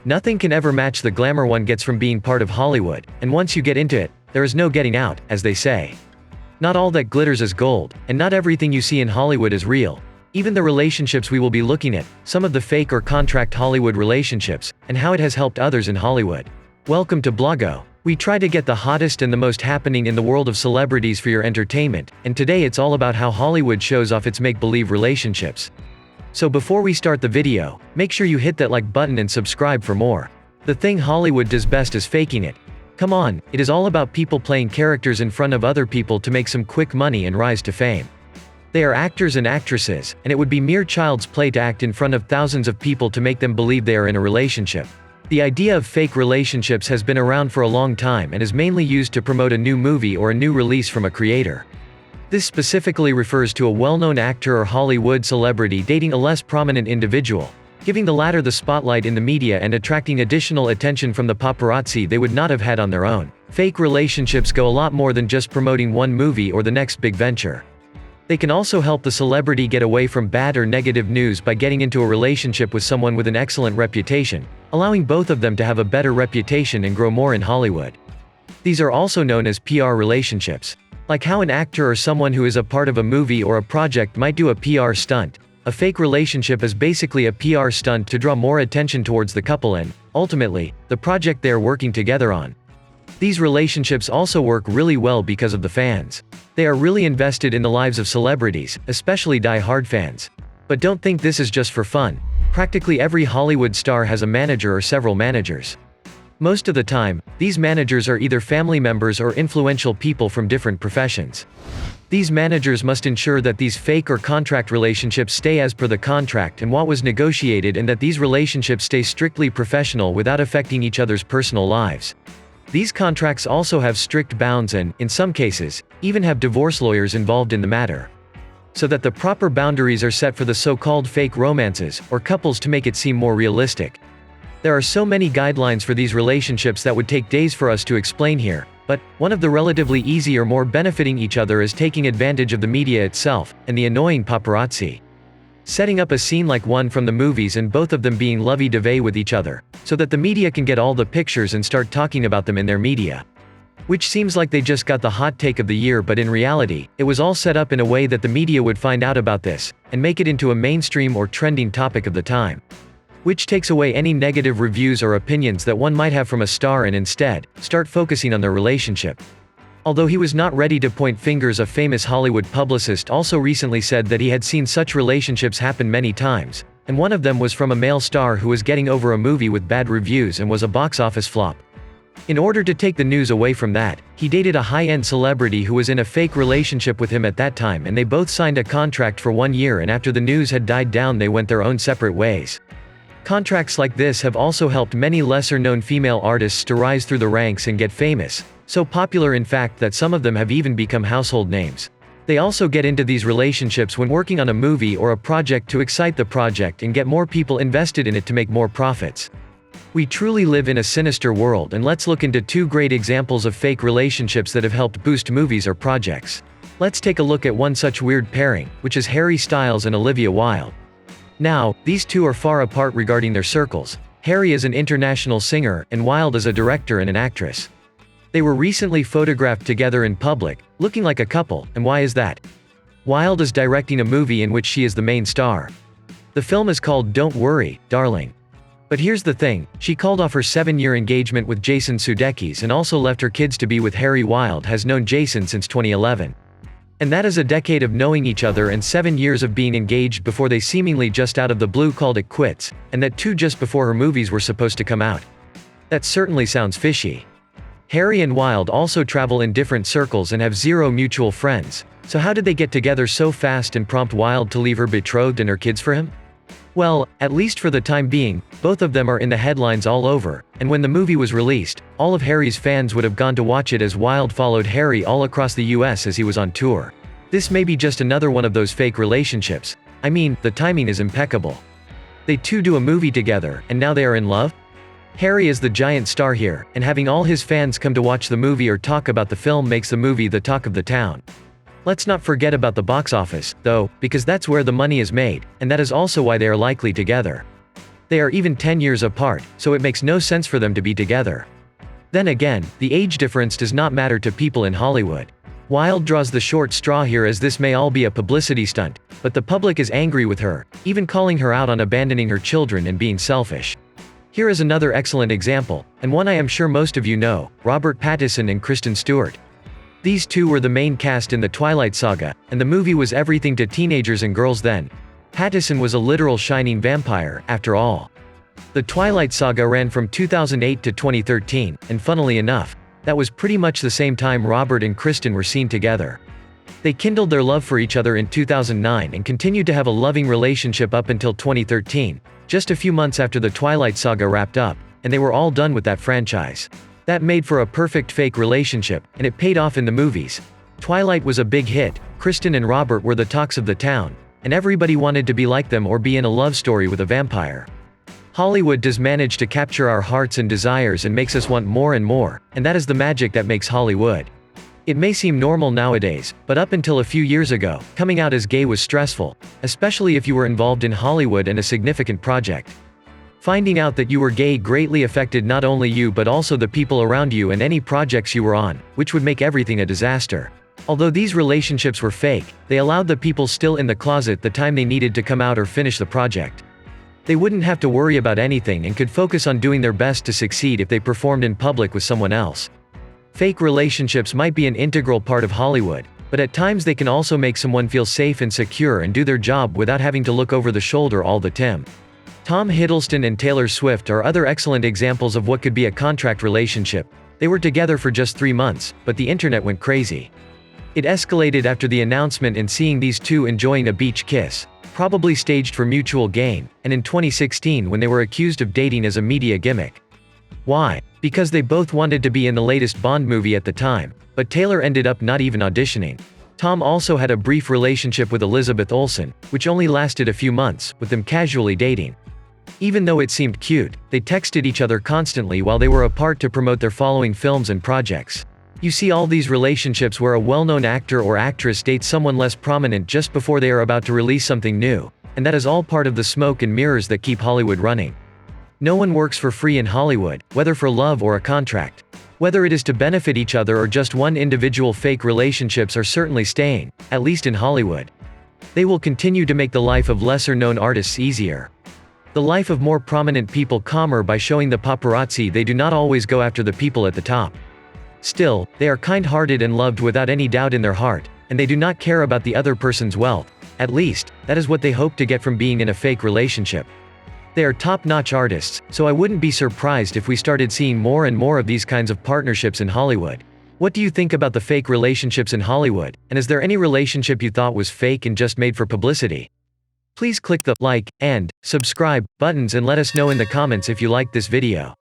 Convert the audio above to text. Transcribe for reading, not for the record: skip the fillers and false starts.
Nothing can ever match the glamour one gets from being part of Hollywood, and once you get into it, there is no getting out, as they say. Not all that glitters is gold, and not everything you see in Hollywood is real. Even the relationships we will be looking at, some of the fake or contract Hollywood relationships, and how it has helped others in Hollywood. Welcome to BLOGGO. We try to get the hottest and the most happening in the world of celebrities for your entertainment, and today it's all about how Hollywood shows off its make-believe relationships. So before we start the video, make sure you hit that like button and subscribe for more. The thing Hollywood does best is faking it. Come on, it is all about people playing characters in front of other people to make some quick money and rise to fame. They are actors and actresses, and it would be mere child's play to act in front of thousands of people to make them believe they are in a relationship. The idea of fake relationships has been around for a long time and is mainly used to promote a new movie or a new release from a creator. This specifically refers to a well-known actor or Hollywood celebrity dating a less prominent individual, giving the latter the spotlight in the media and attracting additional attention from the paparazzi they would not have had on their own. Fake relationships go a lot more than just promoting one movie or the next big venture. They can also help the celebrity get away from bad or negative news by getting into a relationship with someone with an excellent reputation, allowing both of them to have a better reputation and grow more in Hollywood. These are also known as PR relationships. Like how an actor or someone who is a part of a movie or a project might do a PR stunt, a fake relationship is basically a PR stunt to draw more attention towards the couple and, ultimately, the project they are working together on. These relationships also work really well because of the fans. They are really invested in the lives of celebrities, especially die-hard fans. But don't think this is just for fun. Practically every Hollywood star has a manager or several managers. Most of the time, these managers are either family members or influential people from different professions. These managers must ensure that these fake or contract relationships stay as per the contract and what was negotiated, and that these relationships stay strictly professional without affecting each other's personal lives. These contracts also have strict bounds and, in some cases, even have divorce lawyers involved in the matter. So that the proper boundaries are set for the so-called fake romances, or couples, to make it seem more realistic. There are so many guidelines for these relationships that would take days for us to explain here, but one of the relatively easy or more benefiting each other is taking advantage of the media itself, and the annoying paparazzi. Setting up a scene like one from the movies and both of them being lovey-dovey with each other, so that the media can get all the pictures and start talking about them in their media. Which seems like they just got the hot take of the year, but in reality, it was all set up in a way that the media would find out about this, and make it into a mainstream or trending topic of the time. Which takes away any negative reviews or opinions that one might have from a star and instead, start focusing on their relationship. Although he was not ready to point fingers, a famous Hollywood publicist also recently said that he had seen such relationships happen many times, and one of them was from a male star who was getting over a movie with bad reviews and was a box office flop. In order to take the news away from that, he dated a high-end celebrity who was in a fake relationship with him at that time, and they both signed a contract for 1 year, and after the news had died down they went their own separate ways. Contracts like this have also helped many lesser-known female artists to rise through the ranks and get famous, so popular in fact that some of them have even become household names. They also get into these relationships when working on a movie or a project to excite the project and get more people invested in it to make more profits. We truly live in a sinister world, and let's look into two great examples of fake relationships that have helped boost movies or projects. Let's take a look at one such weird pairing, which is Harry Styles and Olivia Wilde. Now, these two are far apart regarding their circles. Harry is an international singer, and Wilde is a director and an actress. They were recently photographed together in public, looking like a couple, and why is that? Wilde is directing a movie in which she is the main star. The film is called Don't Worry, Darling. But here's the thing, she called off her 7-year engagement with Jason Sudeikis and also left her kids to be with Harry. Wilde has known Jason since 2011. And that is a decade of knowing each other and 7 years of being engaged before they seemingly just out of the blue called it quits, and that too just before her movies were supposed to come out. That certainly sounds fishy. Harry and Wilde also travel in different circles and have zero mutual friends, so how did they get together so fast and prompt Wilde to leave her betrothed and her kids for him? Well, at least for the time being, both of them are in the headlines all over, and when the movie was released, all of Harry's fans would have gone to watch it as Wilde followed Harry all across the US as he was on tour. This may be just another one of those fake relationships. I mean, the timing is impeccable. They two do a movie together, and now they are in love? Harry is the giant star here, and having all his fans come to watch the movie or talk about the film makes the movie the talk of the town. Let's not forget about the box office, though, because that's where the money is made, and that is also why they are likely together. They are even 10 years apart, so it makes no sense for them to be together. Then again, the age difference does not matter to people in Hollywood. Wilde draws the short straw here, as this may all be a publicity stunt, but the public is angry with her, even calling her out on abandoning her children and being selfish. Here is another excellent example, and one I am sure most of you know: Robert Pattinson and Kristen Stewart. These two were the main cast in the Twilight Saga, and the movie was everything to teenagers and girls then. Pattinson was a literal shining vampire, after all. The Twilight Saga ran from 2008 to 2013, and funnily enough, that was pretty much the same time Robert and Kristen were seen together. They kindled their love for each other in 2009 and continued to have a loving relationship up until 2013, just a few months after the Twilight Saga wrapped up, and they were all done with that franchise. That made for a perfect fake relationship, and it paid off in the movies. Twilight was a big hit, Kristen and Robert were the talks of the town, and everybody wanted to be like them or be in a love story with a vampire. Hollywood does manage to capture our hearts and desires and makes us want more and more, and that is the magic that makes Hollywood. It may seem normal nowadays, but up until a few years ago, coming out as gay was stressful, especially if you were involved in Hollywood and a significant project. Finding out that you were gay greatly affected not only you but also the people around you and any projects you were on, which would make everything a disaster. Although these relationships were fake, they allowed the people still in the closet the time they needed to come out or finish the project. They wouldn't have to worry about anything and could focus on doing their best to succeed if they performed in public with someone else. Fake relationships might be an integral part of Hollywood, but at times they can also make someone feel safe and secure and do their job without having to look over the shoulder all the time. Tom Hiddleston and Taylor Swift are other excellent examples of what could be a contract relationship. They were together for just 3 months, but the internet went crazy. It escalated after the announcement and seeing these two enjoying a beach kiss, probably staged for mutual gain, and in 2016 when they were accused of dating as a media gimmick. Why? Because they both wanted to be in the latest Bond movie at the time, but Taylor ended up not even auditioning. Tom also had a brief relationship with Elizabeth Olsen, which only lasted a few months, with them casually dating. Even though it seemed cute, they texted each other constantly while they were apart to promote their following films and projects. You see all these relationships where a well-known actor or actress dates someone less prominent just before they are about to release something new, and that is all part of the smoke and mirrors that keep Hollywood running. No one works for free in Hollywood, whether for love or a contract. Whether it is to benefit each other or just one individual, fake relationships are certainly staying, at least in Hollywood. They will continue to make the life of lesser-known artists easier. The life of more prominent people calmer by showing the paparazzi they do not always go after the people at the top. Still, they are kind-hearted and loved without any doubt in their heart, and they do not care about the other person's wealth. At least, that is what they hope to get from being in a fake relationship. They are top-notch artists, so I wouldn't be surprised if we started seeing more and more of these kinds of partnerships in Hollywood. What do you think about the fake relationships in Hollywood, and is there any relationship you thought was fake and just made for publicity? Please click the like and subscribe buttons and let us know in the comments if you liked this video.